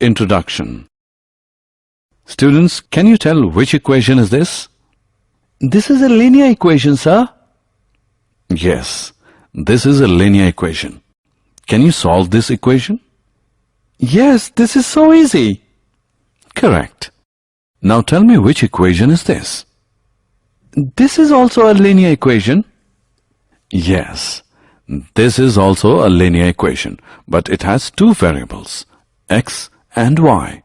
Introduction. Students, can you tell which equation is this? This is a linear equation, sir. Yes, this is a linear equation. Can you solve this equation? Yes, this is so easy. Correct. Now tell me which equation is this? This is also a linear equation. Yes, this is also a linear equation, but it has two variables, x and y.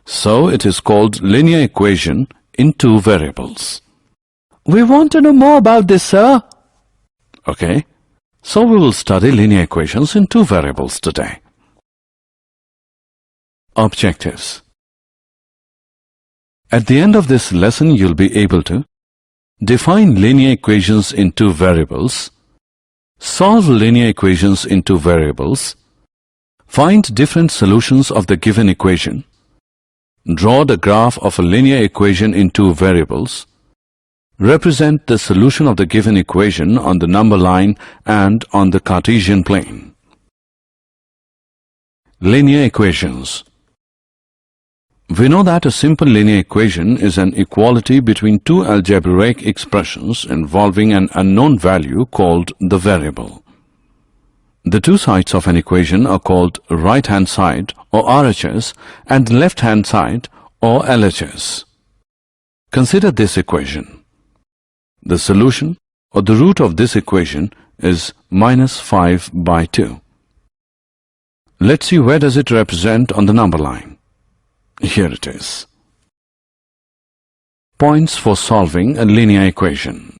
So it is called linear equation in two variables. We want to know more about this, sir. Okay, so we will study linear equations in two variables today. Objectives. At the end of this lesson, you'll be able to define linear equations in two variables, solve linear equations in two variables, find different solutions of the given equation, draw the graph of a linear equation in two variables, represent the solution of the given equation on the number line and on the Cartesian plane. Linear equations. We know that a simple linear equation is an equality between two algebraic expressions involving an unknown value called the variable. The two sides of an equation are called right-hand side or RHS and left-hand side or LHS. Consider this equation. The solution or the root of this equation is -5/2. Let's see, where does it represent on the number line? Here it is. Points for solving a linear equation.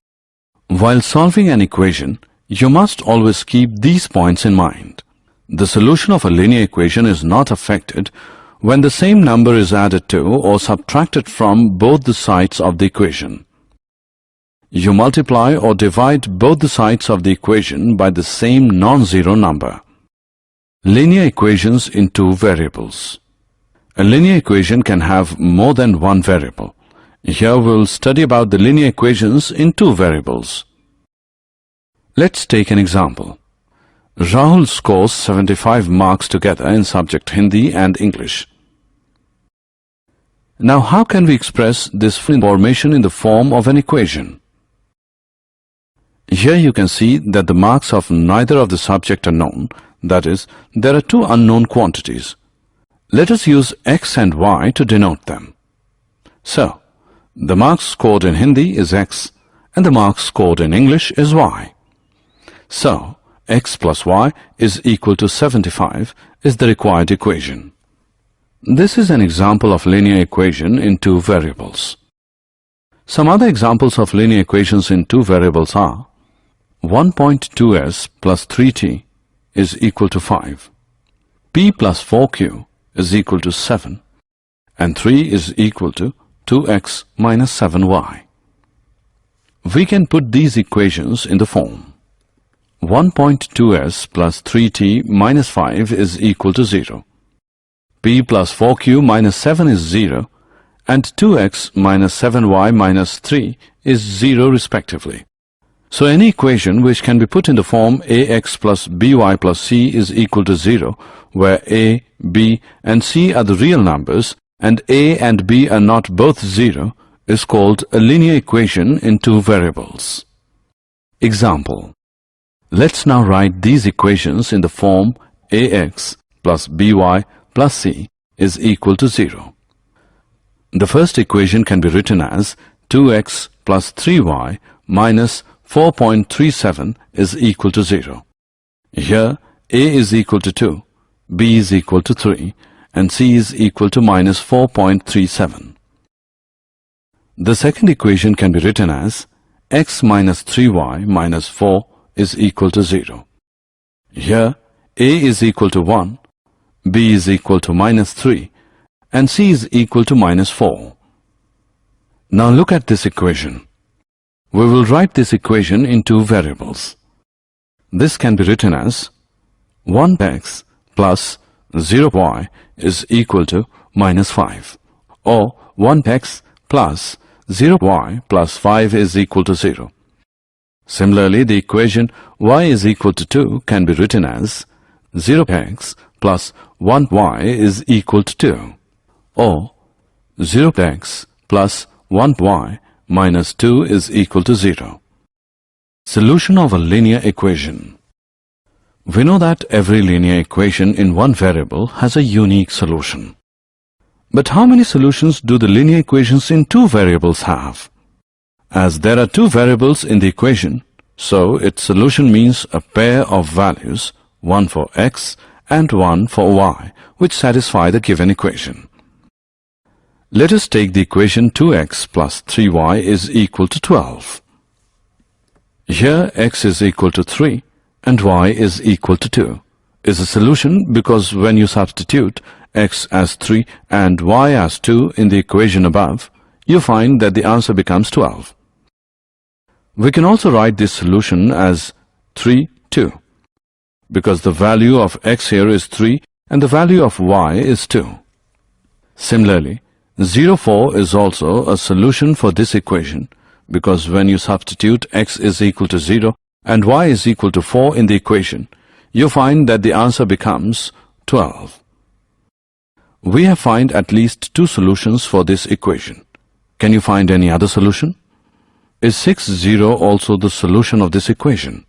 While solving an equation, you must always keep these points in mind. The solution of a linear equation is not affected when the same number is added to or subtracted from both the sides of the equation. You multiply or divide both the sides of the equation by the same non-zero number. Linear equations in two variables. A linear equation can have more than one variable. Here we will study about the linear equations in two variables. Let's take an example. Rahul scores 75 marks together in subject Hindi and English. Now how can we express this information in the form of an equation? Here you can see that the marks of neither of the subject are known. That is, there are two unknown quantities. Let us use x and y to denote them. So, the marks scored in Hindi is x and the marks scored in English is y. So, x plus y is equal to 75 is the required equation. This is an example of linear equation in two variables. Some other examples of linear equations in two variables are 1.2s plus 3t is equal to 5, p plus 4q is equal to 7, and 3 is equal to 2x minus 7y. We can put these equations in the form 1.2s plus 3t minus 5 is equal to 0, p plus 4q minus 7 is 0, and 2x minus 7y minus 3 is 0 respectively. So any equation which can be put in the form ax plus by plus c is equal to 0, where a, b and c are the real numbers and a and b are not both 0, is called a linear equation in two variables. Example. Let's now write these equations in the form ax plus by plus c is equal to 0. The first equation can be written as 2x plus 3y minus 4.37 is equal to 0. Here a is equal to 2, b is equal to 3 and c is equal to minus 4.37. The second equation can be written as x minus 3y minus 4 is equal to 0. Here a is equal to 1, b is equal to minus 3 and c is equal to minus 4. Now look at this equation. We will write this equation in two variables. This can be written as 1x plus 0y is equal to minus 5, or 1x plus 0y plus 5 is equal to 0. Similarly, the equation y is equal to 2 can be written as 0x plus 1y is equal to 2, or 0x plus 1y minus 2 is equal to 0. Solution of a linear equation. We know that every linear equation in one variable has a unique solution. But how many solutions do the linear equations in two variables have? As there are two variables in the equation, so its solution means a pair of values, one for x and one for y, which satisfy the given equation. Let us take the equation 2x plus 3y is equal to 12. Here x is equal to 3 and y is equal to 2 is a solution because when you substitute x as 3 and y as 2 in the equation above, you find that the answer becomes 12. We can also write this solution as 3, 2, because the value of x here is 3 and the value of y is 2. Similarly, 0, 4 is also a solution for this equation because when you substitute x is equal to 0 and y is equal to 4 in the equation, you find that the answer becomes 12. We have found at least two solutions for this equation. Can you find any other solution? Is 6, 0 also the solution of this equation?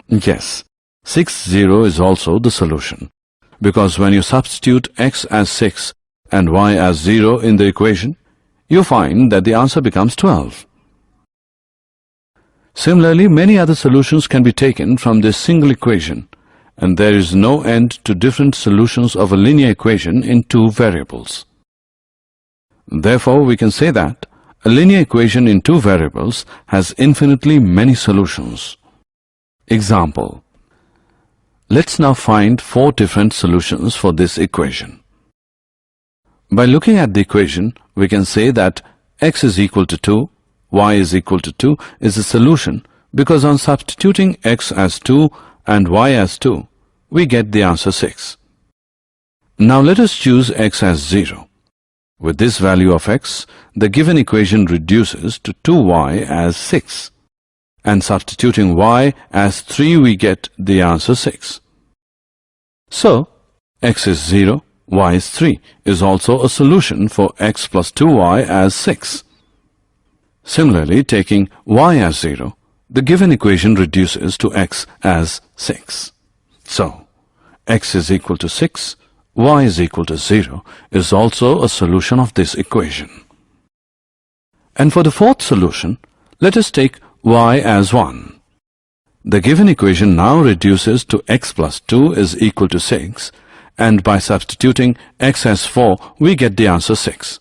Yes, 6, 0 is also the solution, because when you substitute x as 6 and y as 0 in the equation, you find that the answer becomes 12. Similarly, many other solutions can be taken from this single equation, and there is no end to different solutions of a linear equation in two variables. Therefore, we can say that a linear equation in two variables has infinitely many solutions. Example. Let's now find 4 different solutions for this equation. By looking at the equation, we can say that x is equal to 2, y is equal to 2 is a solution because on substituting x as 2 and y as 2, we get the answer 6. Now let us choose x as 0. With this value of x, the given equation reduces to 2y as 6. And substituting y as 3, we get the answer 6. So, x is 0, y is 3 is also a solution for x plus 2y as 6. Similarly, taking y as 0, the given equation reduces to x as 6. So, x is equal to 6, y is equal to 0 is also a solution of this equation. And for the fourth solution, let us take y as 1. The given equation now reduces to x plus 2 is equal to 6, and by substituting x as 4, we get the answer 6.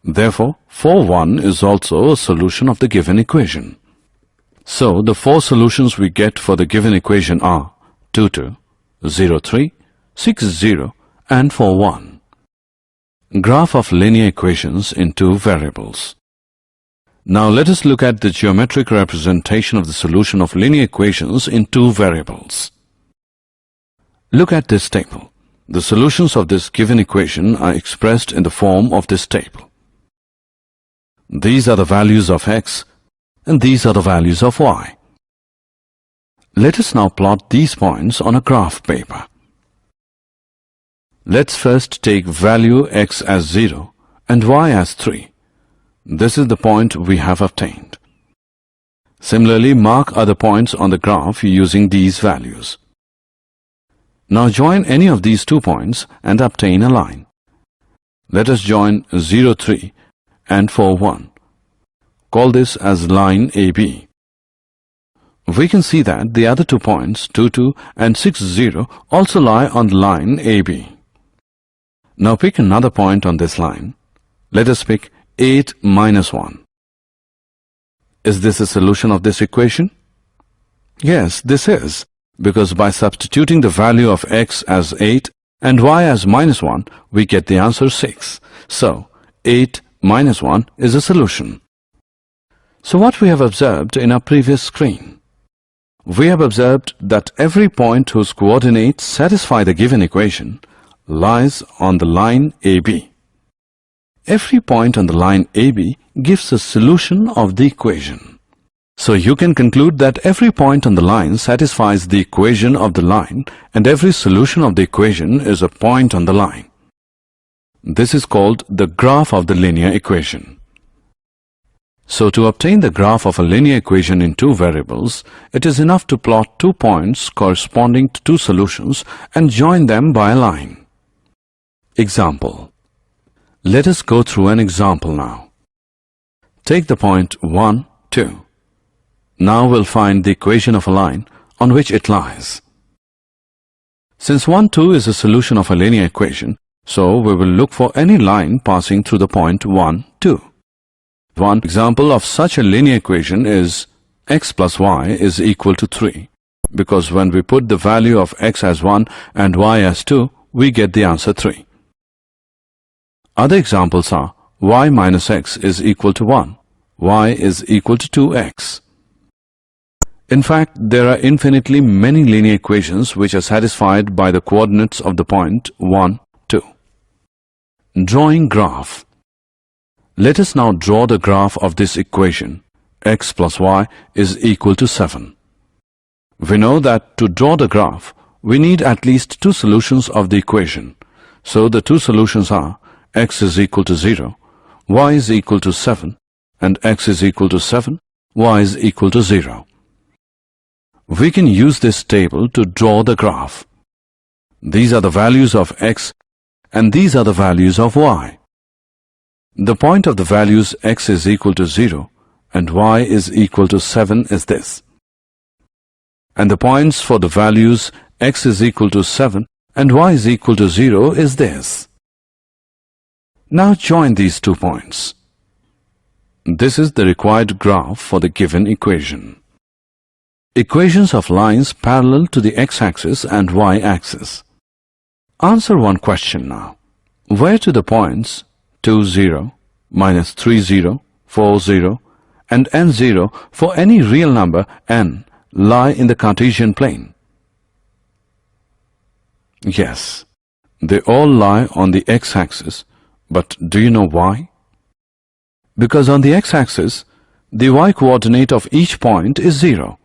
Therefore, 4, 1 is also a solution of the given equation. So, the 4 solutions we get for the given equation are 2, 2, 0, 3, 6, 0, and 4, 1. Graph of linear equations in two variables. Now let us look at the geometric representation of the solution of linear equations in two variables. Look at this table. The solutions of this given equation are expressed in the form of this table. These are the values of x and these are the values of y. Let us now plot these points on a graph paper. Let's first take value x as 0 and y as 3. This is the point we have obtained. Similarly, mark other points on the graph using these values. Now join any of these 2 points and obtain a line. Let us join 0, 3 and 4, 1. Call this as line AB. We can see that the other 2 points, 2, 2 and 6, 0, also lie on the line AB. Now pick another point on this line. Let us pick 8 minus 1. Is this a solution of this equation? Yes, this is, because by substituting the value of x as 8 and y as minus 1, we get the answer 6. So, 8 minus 1 is a solution. So what we have observed in our previous screen? We have observed that every point whose coordinates satisfy the given equation lies on the line AB. Every point on the line AB gives a solution of the equation. So you can conclude that every point on the line satisfies the equation of the line and every solution of the equation is a point on the line. This is called the graph of the linear equation. So to obtain the graph of a linear equation in two variables, it is enough to plot 2 points corresponding to 2 solutions and join them by a line. Example. Let us go through an example now. Take the point 1, 2. Now we'll find the equation of a line on which it lies. Since 1, 2 is a solution of a linear equation, so we will look for any line passing through the point 1, 2. One example of such a linear equation is x plus y is equal to 3, because when we put the value of x as 1 and y as 2, we get the answer 3. Other examples are y minus x is equal to 1, y is equal to 2x. In fact, there are infinitely many linear equations which are satisfied by the coordinates of the point 1, 2. Drawing graph. Let us now draw the graph of this equation. X plus y is equal to 7. We know that to draw the graph, we need at least 2 solutions of the equation. So the 2 solutions are x is equal to 0, y is equal to 7, and x is equal to 7, y is equal to 0. We can use this table to draw the graph. These are the values of x and these are the values of y. The point of the values x is equal to 0 and y is equal to 7 is this. And the points for the values x is equal to 7 and y is equal to 0 is this. Now join these 2 points. This is the required graph for the given equation. Equations of lines parallel to the x-axis and y-axis. Answer one question now. Where do the points 2, 0, minus 3, 0, 4, 0 and n 0 for any real number n lie in the Cartesian plane? Yes, they all lie on the x-axis, but do you know why? Because on the x-axis, the y-coordinate of each point is 0.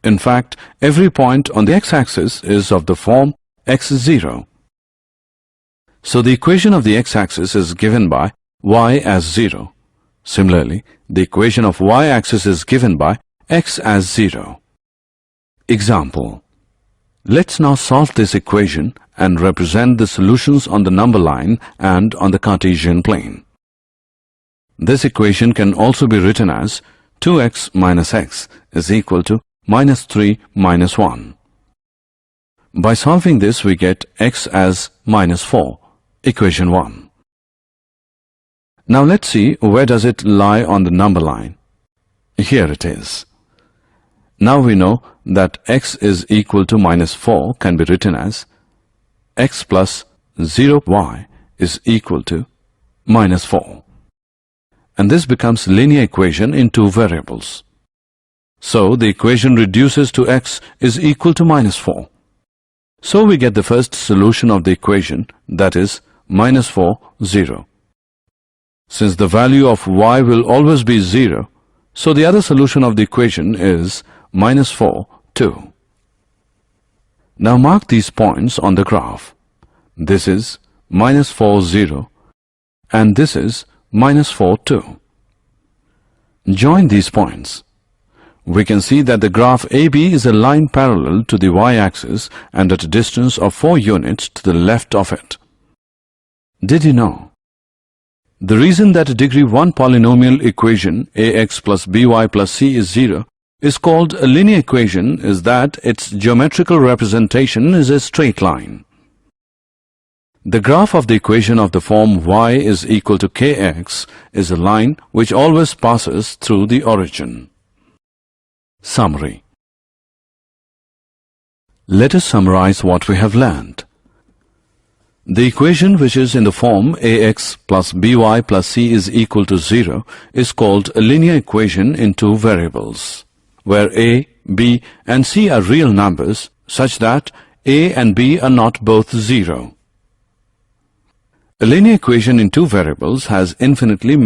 In fact, every point on the x-axis is of the form x is 0. So the equation of the x-axis is given by y as 0. Similarly, the equation of y-axis is given by x as 0. Example. Let's now solve this equation and represent the solutions on the number line and on the Cartesian plane. This equation can also be written as 2x minus x is equal to minus 3 minus 1. By solving this, we get x as minus 4, equation 1. Now let's see where does it lie on the number line. Here it is. Now we know that x is equal to minus 4 can be written as x plus 0y is equal to minus 4. And this becomes linear equation in 2 variables. So the equation reduces to x is equal to minus 4. So we get the first solution of the equation, that is minus 4, 0. Since the value of y will always be 0, so the other solution of the equation is minus 4, 2. Now mark these points on the graph. This is minus 4, 0 and this is minus 4, 2. Join these points. We can see that the graph AB is a line parallel to the y-axis and at a distance of 4 units to the left of it. Did you know? The reason that a degree 1 polynomial equation ax plus by plus c is 0 is called a linear equation is that its geometrical representation is a straight line. The graph of the equation of the form y is equal to kx is a line which always passes through the origin. Summary. Let us summarize what we have learned. The equation which is in the form ax plus by plus c is equal to 0 is called a linear equation in 2 variables, where a, b and c are real numbers such that a and b are not both 0. A linear equation in 2 variables has infinitely many